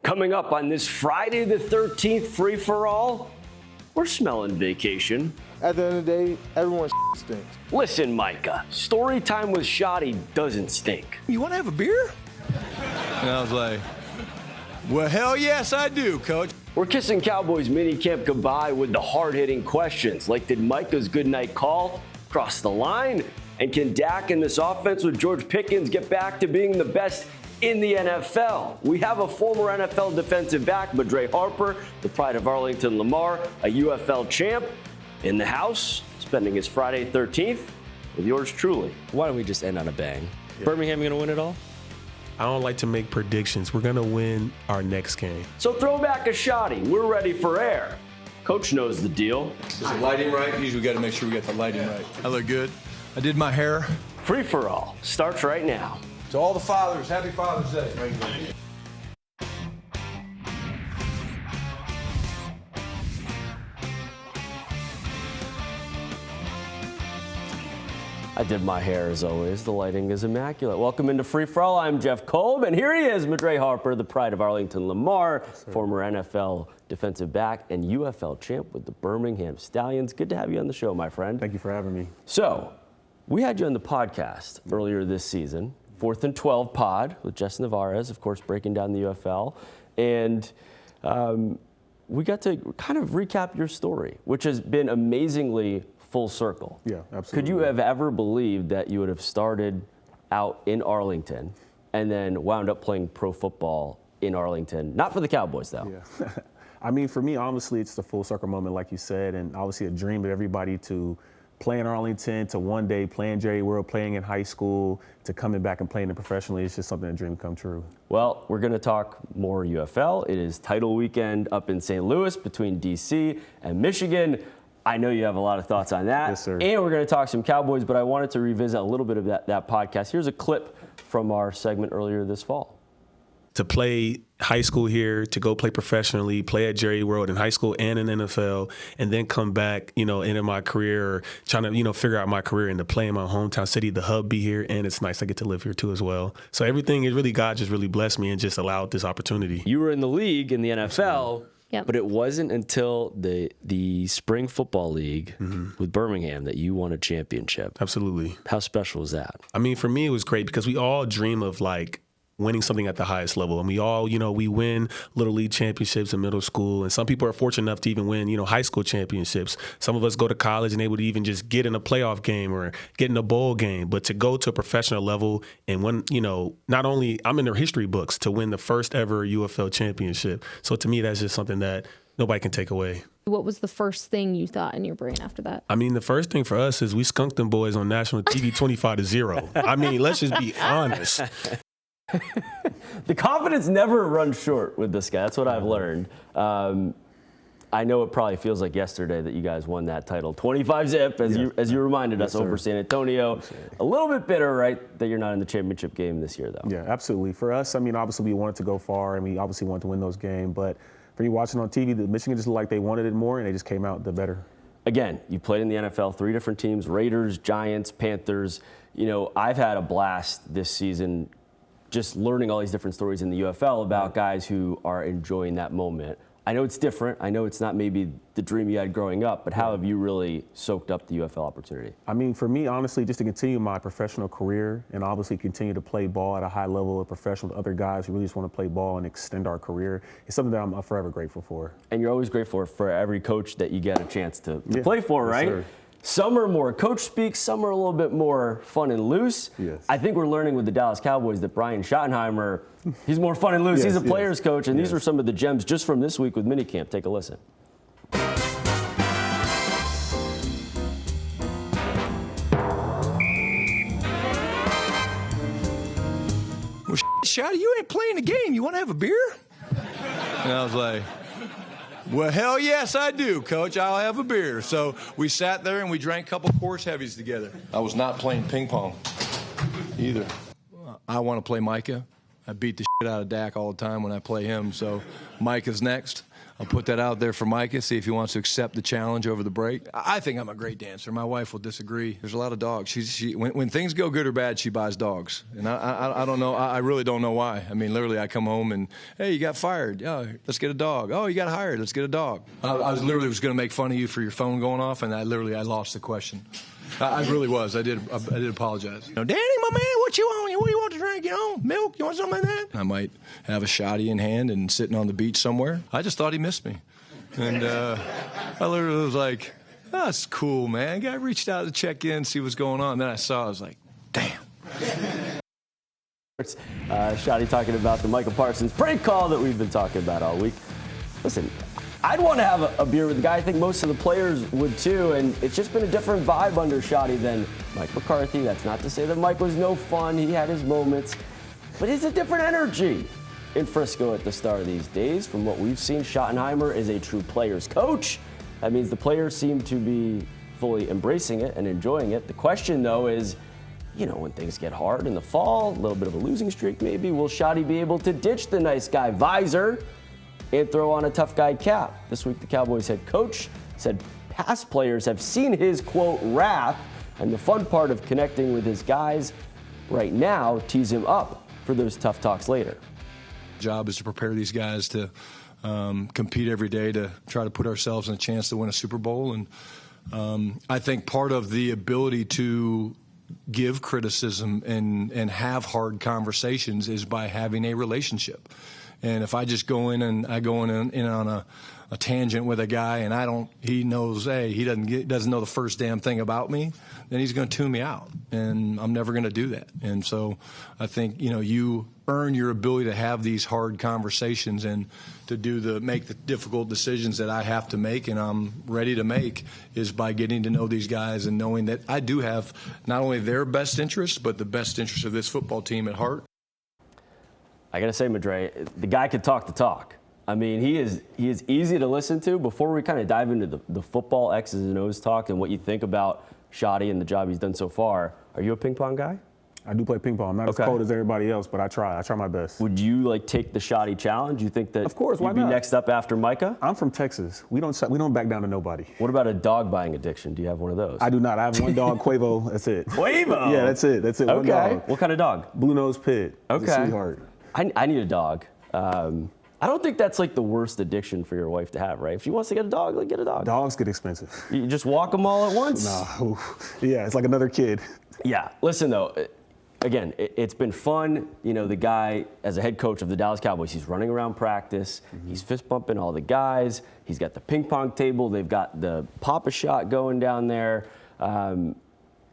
Coming up on this Friday the 13th free-for-all, we're smelling vacation. At the end of the day, everyone's stinks. Listen, Micah, story time with Shoddy doesn't stink. You want to have a beer? And I was like, well, hell yes, I do, coach. We're kissing Cowboys minicamp goodbye with the hard-hitting questions, like did Micah's goodnight call cross the line? And can Dak in this offense with George Pickens get back to being the best in the NFL? We have a former NFL defensive back, Madre Harper, the pride of Arlington Lamar, a UFL champ, in the house, spending his Friday 13th with yours truly. Why don't we just end on a bang? Yeah. Birmingham going to win it all? I don't like to make predictions. We're going to win our next game. So throw back a Shoddy. We're ready for air. Coach knows the deal. Is the lighting right? Usually we got to make sure we get the lighting right. I look good. I did my hair. Free for all starts right now. To all the fathers, happy Father's Day. I did my hair as always. The lighting is immaculate. Welcome into Free For All. I'm Jeff Kolb, and here he is, Madre Harper, the pride of Arlington Lamar, former NFL defensive back and UFL champ with the Birmingham Stallions. Good to have you on the show, my friend. Thank you for having me. So, we had you on the podcast earlier this season, 4th and 12 pod with Jess Navarez, of course, breaking down the UFL. And we got to kind of recap your story, which has been amazingly full circle. Yeah, absolutely. Could you have ever believed that you would have started out in Arlington and then wound up playing pro football in Arlington? Not for the Cowboys, though. Yeah. I mean, for me, honestly, it's the full circle moment, like you said, and obviously a dream of everybody to play in Arlington, to one day playing Jerry World, playing in high school, to coming back and playing it professionally. It's just something a dream come true. Well, we're going to talk more UFL. It is title weekend up in St. Louis between D.C. and Michigan. I know you have a lot of thoughts on that. Yes, sir. And we're going to talk some Cowboys, but I wanted to revisit a little bit of that podcast. Here's a clip from our segment earlier this fall. To play high school here, to go play professionally, play at Jerry World in high school and in NFL, and then come back, into my career, trying to, figure out my career and to play in my hometown city, the hub be here, and it's nice I get to live here too as well. So everything is really, God just really blessed me and just allowed this opportunity. You were in the league in the NFL. Yep. But it wasn't until the spring football league with Birmingham that you won a championship. Absolutely. How special was that? I mean, for me, it was great because we all dream of winning something at the highest level. And we all, we win Little League championships in middle school. And some people are fortunate enough to even win, high school championships. Some of us go to college and able to even just get in a playoff game or get in a bowl game. But to go to a professional level and win, not only I'm in the history books to win the first ever UFL championship. So to me, that's just something that nobody can take away. What was the first thing you thought in your brain after that? I mean, the first thing for us is we skunked them boys on national TV 25-0. I mean, let's just be honest. The confidence never runs short with this guy. That's what I've learned. I know it probably feels like yesterday that you guys won that title. 25-zip, as you reminded us, over San Antonio. A little bit bitter, right, that you're not in the championship game this year, though. Yeah, absolutely. For us, I mean, obviously we wanted to go far, and we obviously wanted to win those games. But for you watching on TV, the Michigan just looked like they wanted it more, and they just came out the better. Again, you played in the NFL, 3 different teams, Raiders, Giants, Panthers. I've had a blast this season just learning all these different stories in the UFL about guys who are enjoying that moment. I know it's different. I know it's not maybe the dream you had growing up, but how have you really soaked up the UFL opportunity? I mean, for me, honestly, just to continue my professional career and obviously continue to play ball at a high level of professional with other guys who really just want to play ball and extend our career, it's something that I'm forever grateful for. And you're always grateful for every coach that you get a chance to play for, right? Sir. Some are more coach speak, some are a little bit more fun and loose. Yes. I think we're learning with the Dallas Cowboys that Brian Schottenheimer, he's more fun and loose. He's a player's coach, and these were some of the gems just from this week with minicamp. Take a listen. Well, Shotty, you ain't playing the game. You want to have a beer? And I was like, well, hell yes, I do, Coach. I'll have a beer. So we sat there and we drank a couple course heavies together. I was not playing ping pong either. I want to play Micah. I beat the shit out of Dak all the time when I play him. So Mike is next. I'll put that out there for Micah, see if he wants to accept the challenge over the break. I think I'm a great dancer. My wife will disagree. There's a lot of dogs. When things go good or bad, she buys dogs. And I don't know. I really don't know why. I mean, literally, I come home and, hey, you got fired. Oh, let's get a dog. Oh, you got hired. Let's get a dog. I was literally going to make fun of you for your phone going off, and I lost the question. I really was. I did apologize. Danny, my man, what you want? What do you want to drink? Milk? You want something like that? I might have a shotty in hand and sitting on the beach somewhere. I just thought he missed me. And I literally was like, that's cool, man. Guy reached out to check in, see what's going on. And then I was like, damn. Shotty talking about the Micah Parsons prank call that we've been talking about all week. Listen, I'd want to have a beer with the guy. I think most of the players would too, and it's just been a different vibe under Shotty than Mike McCarthy. That's not to say that Mike was no fun. He had his moments, but it's a different energy in Frisco at the start of these days. From what we've seen, Schottenheimer is a true player's coach. That means the players seem to be fully embracing it and enjoying it. The question, though, is, when things get hard in the fall, a little bit of a losing streak maybe, will Shotty be able to ditch the nice guy visor and throw on a tough guy cap? This week, the Cowboys head coach said past players have seen his, quote, wrath, and the fun part of connecting with his guys right now tees him up for those tough talks later. Job is to prepare these guys to compete every day to try to put ourselves in a chance to win a Super Bowl. And I think part of the ability to give criticism and have hard conversations is by having a relationship. And if I just go in and I go in on a tangent with a guy and he knows, hey, he doesn't know the first damn thing about me, then he's going to tune me out, and I'm never going to do that. And so I think you earn your ability to have these hard conversations and to make the difficult decisions that I have to make and I'm ready to make is by getting to know these guys and knowing that I do have not only their best interest but the best interest of this football team at heart. I got to say, Madre, the guy could talk the talk. I mean, he is easy to listen to. Before we kind of dive into the football X's and O's talk and what you think about Shotty and the job he's done so far, are you a ping pong guy? I do play ping pong. I'm not as cold as everybody else, but I try. I try my best. Would you take the Shotty challenge? You think that of course, why you'd be not? Next up after Micah? I'm from Texas. We don't back down to nobody. What about a dog buying addiction? Do you have one of those? I do not. I have one dog, Quavo. That's it. Quavo? Yeah, that's it. That's it. Okay. One dog. What kind of dog? Blue Nose Pit. Okay. He's a sweetheart. I need a dog. I don't think that's the worst addiction for your wife to have, right? If she wants to get a dog, get a dog. Dogs get expensive. You just walk them all at once? No. Yeah, it's like another kid. Yeah. Listen, though, again, it's been fun. The guy, as a head coach of the Dallas Cowboys, he's running around practice. Mm-hmm. He's fist bumping all the guys. He's got the ping pong table. They've got the Pop-A-Shot going down there.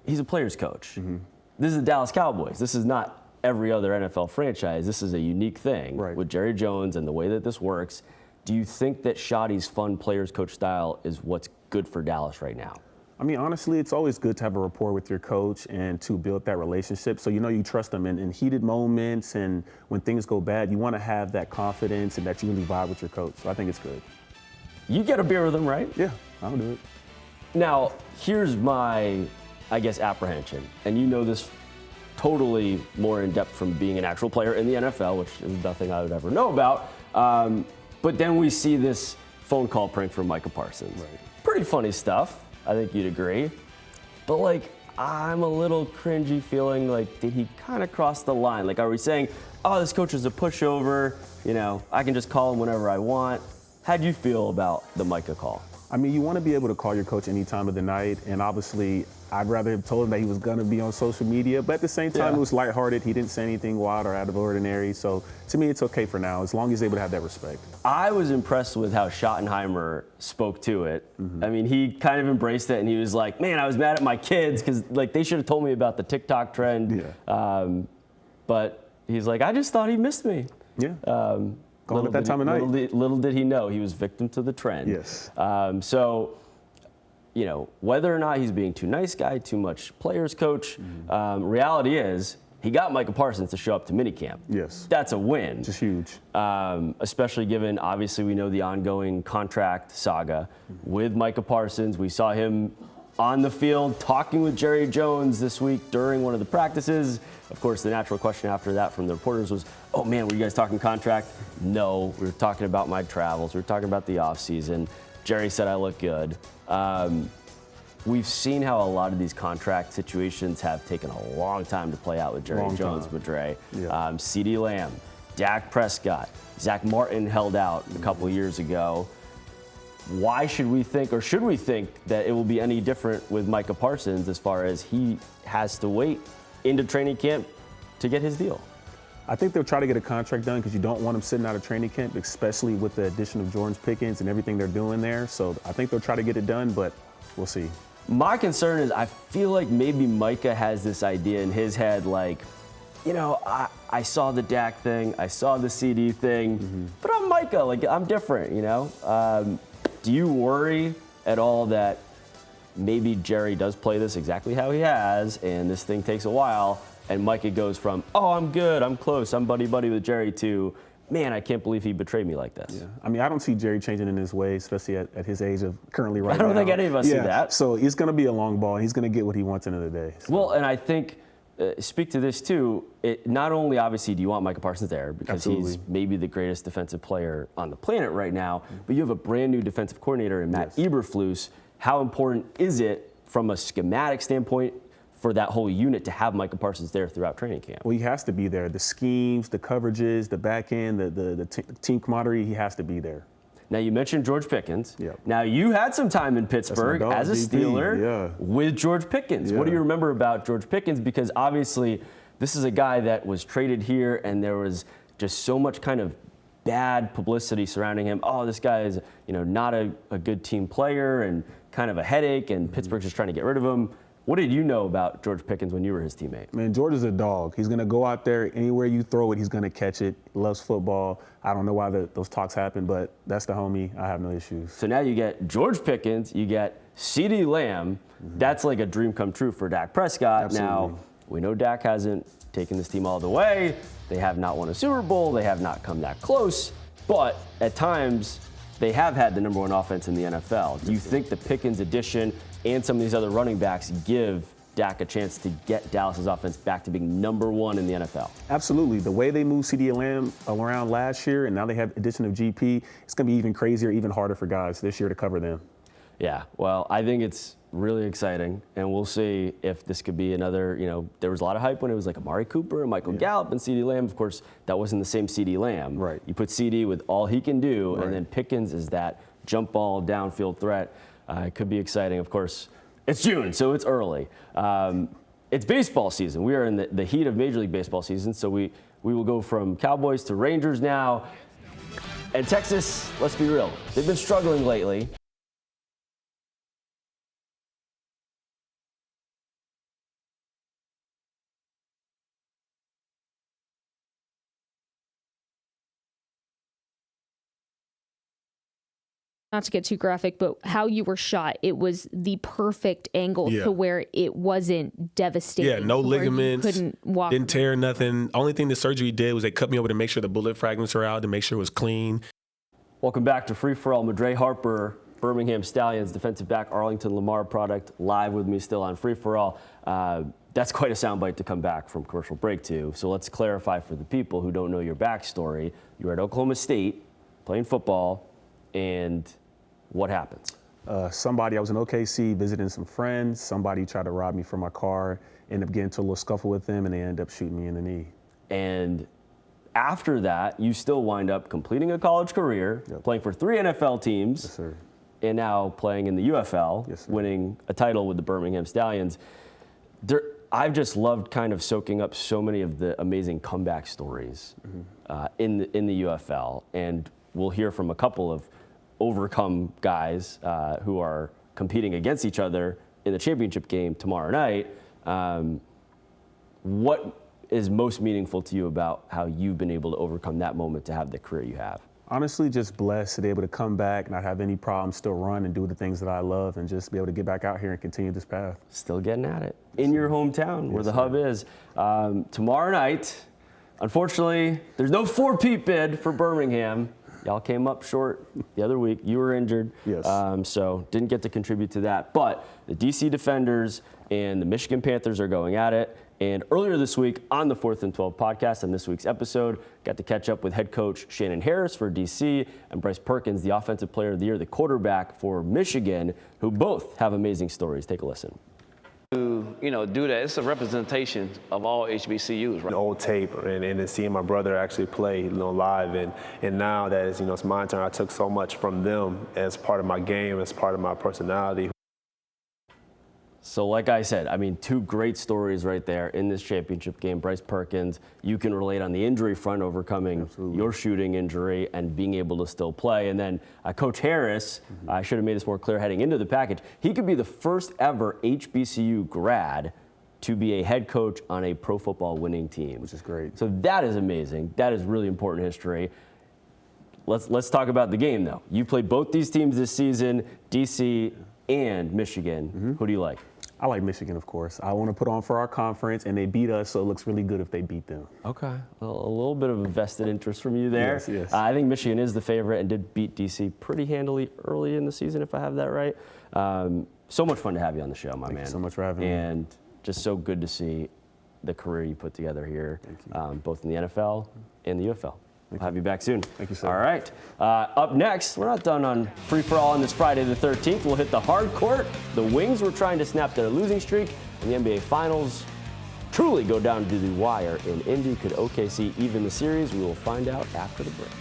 He's a player's coach. Mm-hmm. This is the Dallas Cowboys. This is not every other NFL franchise. This is a unique thing with Jerry Jones and the way that this works. Do you think that Shotty's fun players coach style is what's good for Dallas right now? I mean, honestly, it's always good to have a rapport with your coach and to build that relationship. So you trust them in heated moments, and when things go bad, you want to have that confidence and that you really vibe with your coach. So I think it's good. You get a beer with him, right? Yeah, I'll do it. Now, here's my, apprehension, and you know this totally more in depth from being an actual player in the NFL, which is nothing I would ever know about. But then we see this phone call prank from Micah Parsons. Right. Pretty funny stuff. I think you'd agree. But I'm a little cringy feeling did he kind of cross the line? Are we saying, oh, this coach is a pushover, I can just call him whenever I want? How do you feel about the Micah call? I mean, you want to be able to call your coach any time of the night, and obviously, I'd rather have told him that he was going to be on social media, but at the same time, it was lighthearted. He didn't say anything wild or out of ordinary, so to me, it's okay for now, as long as he's able to have that respect. I was impressed with how Schottenheimer spoke to it. Mm-hmm. I mean, he kind of embraced it, and he was like, man, I was mad at my kids, because they should have told me about the TikTok trend. Yeah. But he's like, I just thought he missed me. Yeah. Call at that time of night. Little did he know he was victim to the trend. Yes. So, whether or not he's being too nice guy, too much players coach, reality is he got Micah Parsons to show up to minicamp. Yes. That's a win. Just huge. Especially given, obviously, we know the ongoing contract saga with Micah Parsons. We saw him on the field, talking with Jerry Jones this week during one of the practices. Of course, the natural question after that from the reporters was, oh man, were you guys talking contract? No, we were talking about my travels. We were talking about the offseason. Jerry said I look good. We've seen how a lot of these contract situations have taken a long time to play out with Jerry Jones, Madre. Yeah. CeeDee Lamb, Dak Prescott, Zach Martin held out a couple years ago. Why should we think, or should we think, that it will be any different with Micah Parsons as far as he has to wait into training camp to get his deal? I think they'll try to get a contract done because you don't want him sitting out of training camp, especially with the addition of George Pickens and everything they're doing there. So I think they'll try to get it done, but we'll see. My concern is I feel like maybe Micah has this idea in his head, like, you know, I saw the Dak thing, I saw the CD thing, but I'm Micah, like I'm different, you know? Do you worry at all that maybe Jerry does play this exactly how he has and this thing takes a while and Micah goes from, oh, I'm good, I'm close, I'm buddy-buddy with Jerry to, man, I can't believe he betrayed me like this. Yeah. I mean, I don't see Jerry changing in his ways, especially at his age of currently right now. I don't think any of us see that. So it's going to be a long ball. He's going to get what he wants into the day. So. Well, and I think, speak to this too, not only obviously do you want Micah Parsons there because he's maybe the greatest defensive player on the planet right now, but you have a brand new defensive coordinator in Matt Eberflus. How important is it from a schematic standpoint for that whole unit to have Micah Parsons there throughout training camp? Well, he has to be there. The schemes, the coverages, the back end, the team camaraderie, he has to be there. Now, you mentioned George Pickens. Yep. Now, you had some time in Pittsburgh as a Steeler with George Pickens. Yeah. What do you remember about George Pickens? Because obviously, this is a guy that was traded here, and there was just so much kind of bad publicity surrounding him. Oh, this guy is, you know, not a good team player and kind of a headache, and Pittsburgh's just trying to get rid of him. What did you know about George Pickens when you were his teammate? Man, George is a dog. He's going to go out there, anywhere you throw it, he's going to catch it. Loves football. I don't know why those talks happen, but that's the homie. I have no issues. So now you get George Pickens, you get CeeDee Lamb. That's like a dream come true for Dak Prescott. Absolutely. Now, we know Dak hasn't taken this team all the way. They have not won a Super Bowl. They have not come that close. But at times, they have had the number one offense in the NFL. Do you think the Pickens addition and some of these other running backs give Dak a chance to get Dallas's offense back to being number one in the NFL? Absolutely. The way they moved CeeDee Lamb around last year, and now they have addition of GP, it's going to be even crazier, even harder for guys this year to cover them. Yeah, well, I think it's really exciting, and we'll see if this could be another, you know, there was a lot of hype when it was like Amari Cooper and Michael Gallup and CeeDee Lamb. Of course, that wasn't the same CeeDee Lamb. Right. You put CeeDee with all he can do, and then Pickens is that jump ball downfield threat. It could be exciting. Of course, it's June, so it's early. It's baseball season. We are in the heat of Major League Baseball season, so we will go from Cowboys to Rangers now. And Texas, let's be real, they've been struggling lately. Not to get too graphic, but how you were shot, it was the perfect angle to where it wasn't devastating. Yeah, no ligaments, couldn't walk. didn't tear nothing. Only thing the surgery did was they cut me open to make sure the bullet fragments are out, to make sure it was clean. Welcome back to Free For All. Madre Harper, Birmingham Stallions, defensive back, Arlington Lamar product, live with me still on Free For All. That's quite a soundbite to come back from commercial break to. So let's clarify for the people who don't know your backstory. You were at Oklahoma State playing football, and what happens? I was in OKC visiting some friends. Somebody tried to rob me from my car, ended up getting into a little scuffle with them, and they ended up shooting me in the knee. And after that, you still wind up completing a college career, playing for 3 NFL teams, Yes, sir. and now playing in the UFL, Yes, sir. winning a title with the Birmingham Stallions. I've just loved kind of soaking up so many of the amazing comeback stories in the UFL, and we'll hear from a couple of overcome guys who are competing against each other in the championship game tomorrow night. What is most meaningful to you about how you've been able to overcome that moment to have the career you have? Honestly, just blessed to be able to come back, not have any problems, still run and do the things that I love, and just be able to get back out here and continue this path. Still getting at it. In your hometown, where the hub is. Tomorrow night, unfortunately, there's no 4-peat bid for Birmingham. Y'all came up short the other week. You were injured. Yes. So didn't get to contribute to that. But the DC Defenders and the Michigan Panthers are going at it. And earlier this week on the 4th and 12 podcast, on this week's episode, got to catch up with head coach Shannon Harris for DC and Bryce Perkins, the Offensive Player of the Year, the quarterback for Michigan, who both have amazing stories. Take a listen. To, do that, it's a representation of all HBCUs, right? Old tape and then seeing my brother actually play, live, and now that it's, it's my turn, I took so much from them as part of my game, as part of my personality. So like I said, I mean, 2 great stories right there in this championship game. Bryce Perkins, you can relate on the injury front, overcoming your shooting injury and being able to still play. And then Coach Harris, I should have made this more clear heading into the package. He could be the first ever HBCU grad to be a head coach on a pro football winning team. Which is great. So that is amazing. That is really important history. Let's talk about the game, though. You played both these teams this season, DC and Michigan. Who do you like? I like Michigan, of course. I want to put on for our conference, and they beat us, so it looks really good if they beat them. Okay. Well, a little bit of a vested interest from you there. Yes, yes. I think Michigan is the favorite and did beat DC pretty handily early in the season, if I have that right. So much fun to have you on the show, my man. Thank you so much for having me. And just so good to see the career you put together here, both in the NFL and the UFL. We'll have you back soon. Thank you, sir. All right. Up next, we're not done on Free For All on this Friday the 13th. We'll hit the hard court. The Wings were trying to snap their losing streak, and the NBA Finals truly go down to the wire in Indy. Could OKC even the series? We will find out after the break.